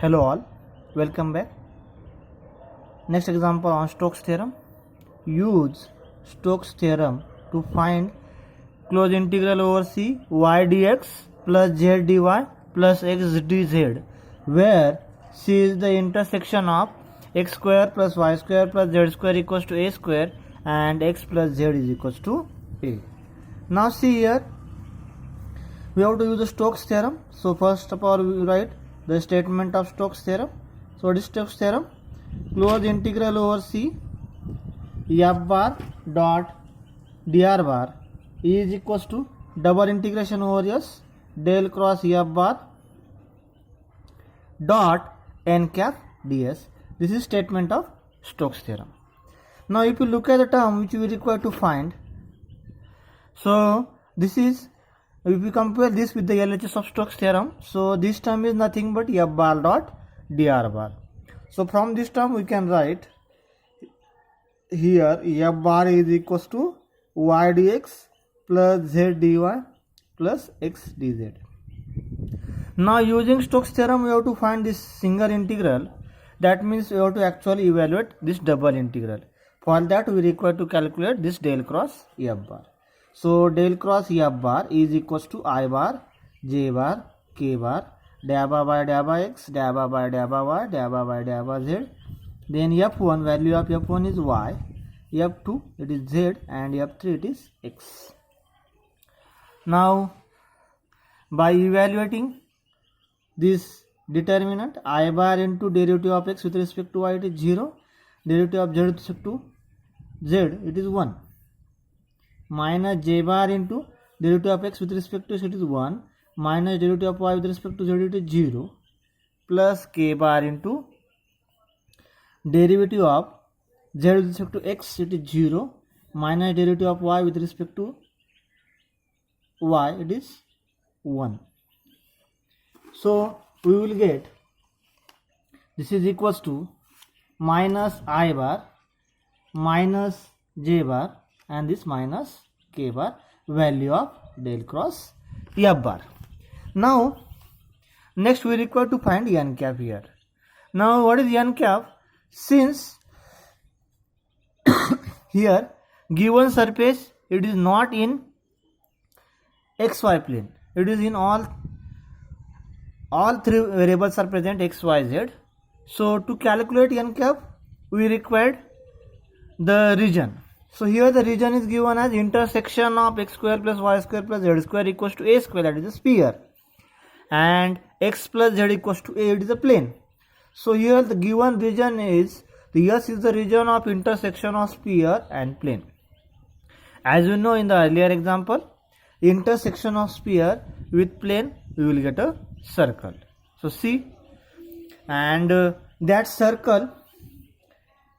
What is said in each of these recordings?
Hello all, welcome back. Next example on Stokes theorem. Use Stokes theorem to find closed integral over C y dx plus z dy plus x dz, where C is the intersection of x square plus y square plus z square equals to a square and x plus z is equals to a. Now see here, we have to use the Stokes theorem. So first of all we write the statement of Stokes theorem. So what is Stokes theorem? Closed integral over C f bar dot dr bar is equals to double integration over S del cross f bar dot n cap ds. This is statement of Stokes theorem. Now if you look at the term which we require to find, so this is, if we compare this with the LHS of Stokes theorem, so this term is nothing but f bar dot dr bar. So from this term we can write here f bar is equals to y dx plus z dy plus x dz. Now using Stokes theorem we have to find this single integral. That means we have to actually evaluate this double integral. For that we require to calculate this del cross f bar. So del cross f bar is equals to I bar, j bar, k bar, dabba by dabba x, dabba by dabba y, dabba by dabba z. Then f1, value of f1 is y, f2 it is z, and f3 it is x. Now by evaluating this determinant, I bar into derivative of x with respect to y it is 0, derivative of z with respect to z it is 1, minus j bar into derivative of x with respect to z it is 1, minus derivative of y with respect to z it is 0, plus k bar into derivative of z with respect to x it is 0, minus derivative of y with respect to y it is 1. So we will get this is equals to minus I bar minus j bar and this minus k bar, value of del cross f bar. Now next we require to find n cap here. Now what is n cap? Since here given surface it is not in xy plane, it is in all three variables are present x, y, z. So to calculate n cap we required the region. So here the region is given as intersection of x square plus y square plus z square equals to a square, that is a sphere, and x plus z equals to a, it is a plane. So here the given region is, the S is the region of intersection of sphere and plane. As we know in the earlier example, intersection of sphere with plane we will get a circle. So see, and that circle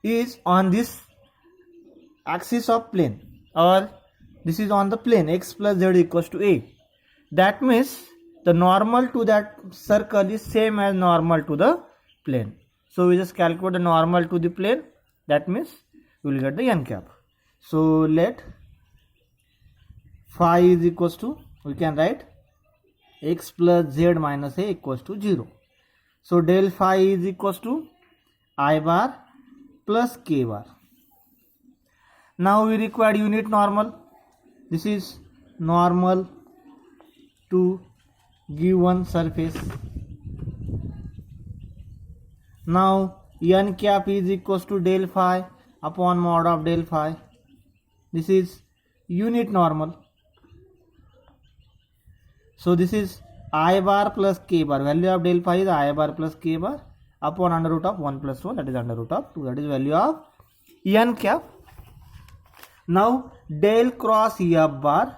is on this axis of plane, or this is on the plane x plus z equals to a. That means the normal to that circle is same as normal to the plane. So we just calculate the normal to the plane, that means we will get the n cap. So let phi is equals to, we can write x plus z minus a equals to 0. So del phi is equals to I bar plus k bar. Now we require unit normal. This is normal to given surface. Now n cap is equals to del phi upon mod of del phi. This is unit normal. So this is I bar plus k bar, value of del phi is I bar plus k bar upon under root of 1 plus 1, that is under root of 2, that is value of n cap. Now del cross f bar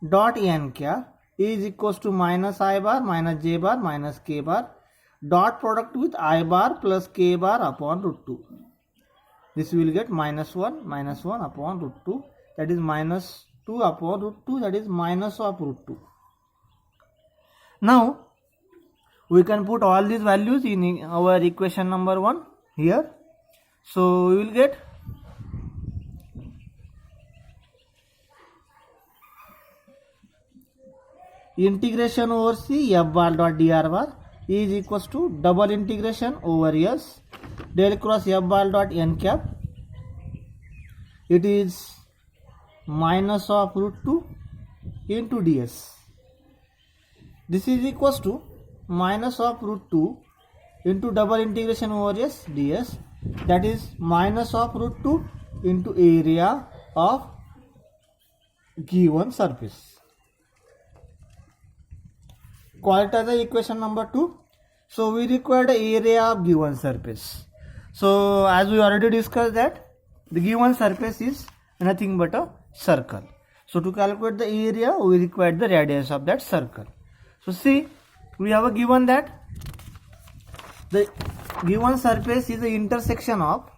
dot n cap is equals to minus I bar minus j bar minus k bar dot product with I bar plus k bar upon root 2. This will get minus 1 upon root 2, that is minus 2 upon root 2, that is minus of root 2. Now we can put all these values in our equation number 1 here. So we will get integration over C f bar dot dr bar is equals to double integration over S del cross F ball dot n cap. It is minus of root 2 into ds. This is equals to minus of root 2 into double integration over S ds, that is minus of root 2 into area of given surface. Quadratic equation number 2. So we require the area of given surface. So as we already discussed that the given surface is nothing but a circle. So to calculate the area we require the radius of that circle. So see, we have a given that the given surface is the intersection of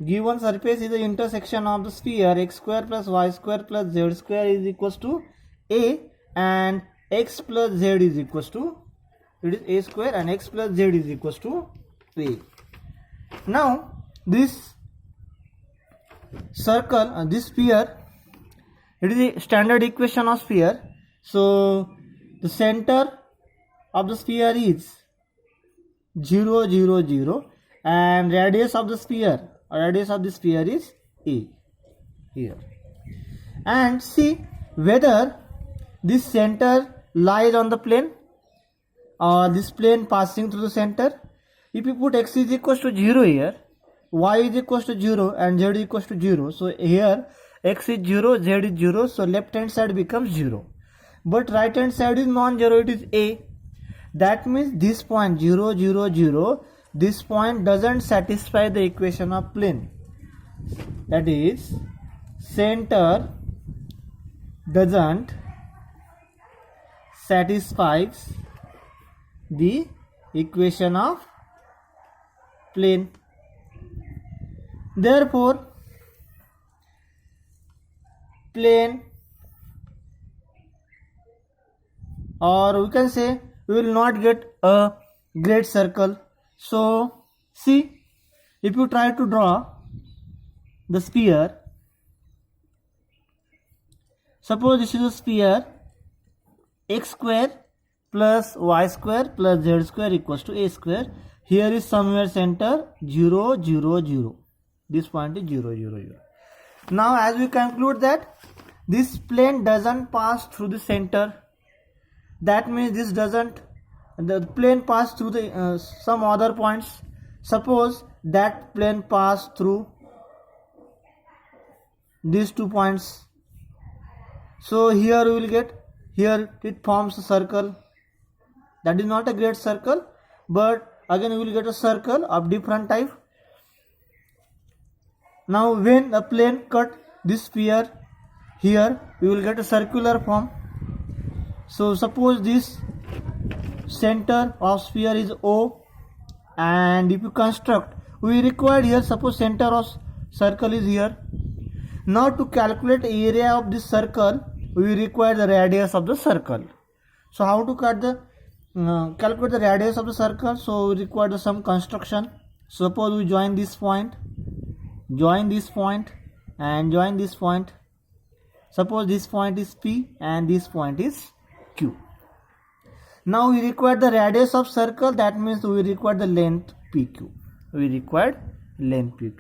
given surface is the intersection of the sphere x square plus y square plus z square is equals to a, and x plus z is equals to, it is a square, and x plus z is equals to a. Now this circle, this sphere, it is a standard equation of sphere. So the center of the sphere is 0 0 0 and radius of the sphere is a here. And see whether this center lies on the plane or this plane passing through the center. If you put x is equals to 0 here, y is equals to 0 and z is equals to 0, so here x is 0, z is 0, so left hand side becomes 0, but right hand side is non-zero, it is a. That means this point 0 0 0, this point doesn't satisfy the equation of plane, that is center doesn't satisfies the equation of plane. Therefore plane, or we can say we will not get a great circle. So see, if you try to draw the sphere, suppose this is a sphere, x square plus y square plus z square equals to a square. Here is somewhere center 0 0 0, this point is 0 0 0. Now as we conclude that this plane doesn't pass through the center, that means this doesn't, the plane pass through the some other points. Suppose that plane pass through these 2 points, so here we will get, here it forms a circle, that is not a great circle, but again we will get a circle of different type. Now when a plane cut this sphere, here we will get a circular form. So suppose this center of sphere is O, and if you construct, we require here, suppose center of circle is here. Now to calculate area of this circle we require the radius of the circle. So how to calculate the radius of the circle? So we require some construction. Suppose we join this point, join this point and join this point. Suppose this point is P and this point is Q. Now we require the radius of circle, that means we require the length PQ. We required length PQ.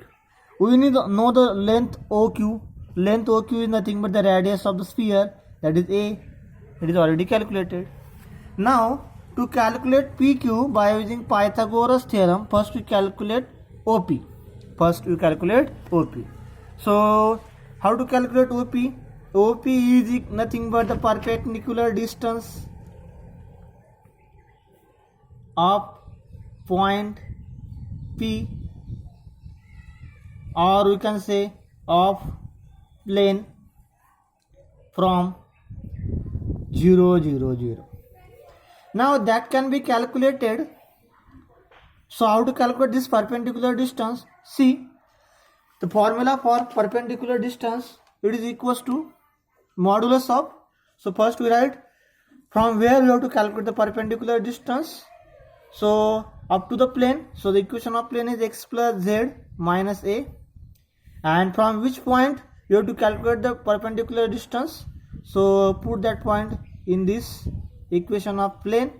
We need to know the length OQ. Length OQ is nothing but the radius of the sphere, that is A. It is already calculated. Now to calculate PQ by using Pythagoras theorem, first we calculate OP. So how to calculate OP? OP is nothing but the perpendicular distance of point P, or we can say of plane from 0 0 0. Now that can be calculated. So how to calculate this perpendicular distance? See, the formula for perpendicular distance, it is equals to modulus of, so first we write from where we have to calculate the perpendicular distance. So up to the plane, so the equation of plane is x plus z minus a, and from which point you have to calculate the perpendicular distance. So put that point in this equation of plane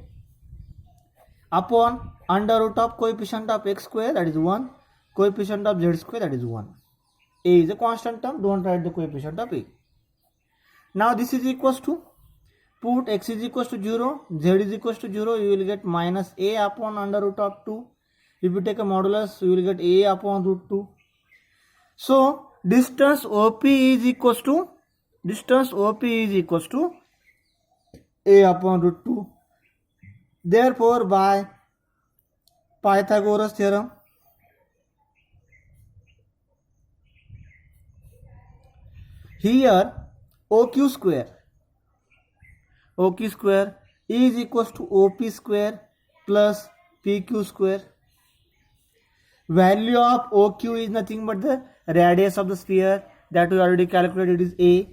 upon under root of coefficient of x square, that is 1, coefficient of z square, that is 1. A is a constant term, don't write the coefficient of A. Now this is equals to, put x is equals to 0, z is equals to 0, you will get minus A upon under root of 2. If you take a modulus, you will get A upon root 2. So distance OP is equals to A upon root 2. Therefore, by Pythagoras theorem, here OQ square is equals to OP square plus PQ square. Value of OQ is nothing but the radius of the sphere that we already calculated, is A.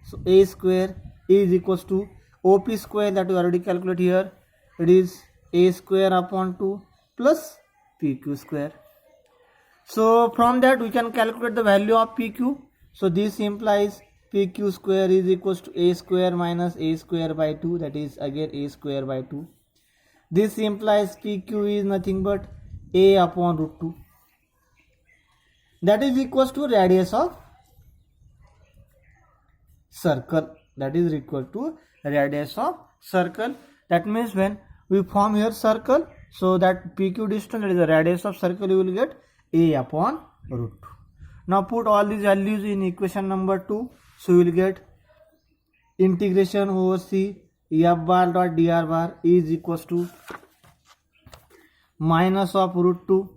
So A square is equals to OP square that we already calculated here. It is A square upon 2 plus PQ square. So from that we can calculate the value of PQ. So this implies PQ square is equals to A square minus A square by 2, that is again A square by 2. This implies PQ is nothing but A upon root 2. That is equals to radius of circle. That is equal to radius of circle. That means when we form here circle, so that PQ distance, that is the radius of circle, you will get A upon root 2. Now put all these values in equation number 2. So you will get integration over C f bar dot dr bar is equals to minus of root 2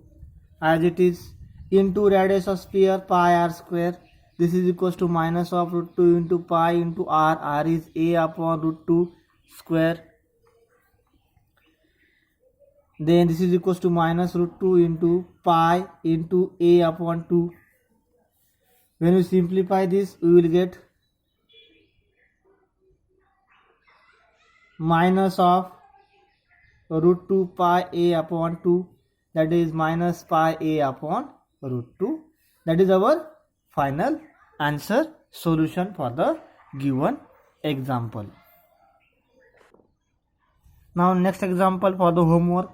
as it is into radius of sphere pi r square. This is equals to minus of root 2 into pi into r. R is A upon root 2 square. Then this is equals to minus root 2 into pi into A upon 2. When we simplify this, we will get minus of root 2 pi A upon 2, that is minus pi A upon root 2. That is our final answer solution for the given example. Now next example for the homework.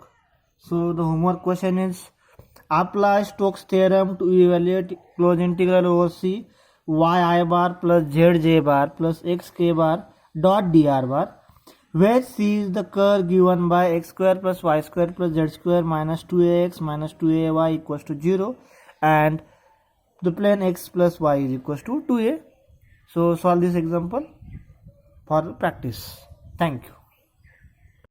So the homework question is, apply Stokes theorem to evaluate close integral over C y I bar plus zj bar plus xk bar dot dr bar, where C is the curve given by x square plus y square plus z square minus 2ax minus 2ay equals to 0 and the plane x plus y is equals to 2a. So solve this example for practice. Thank you.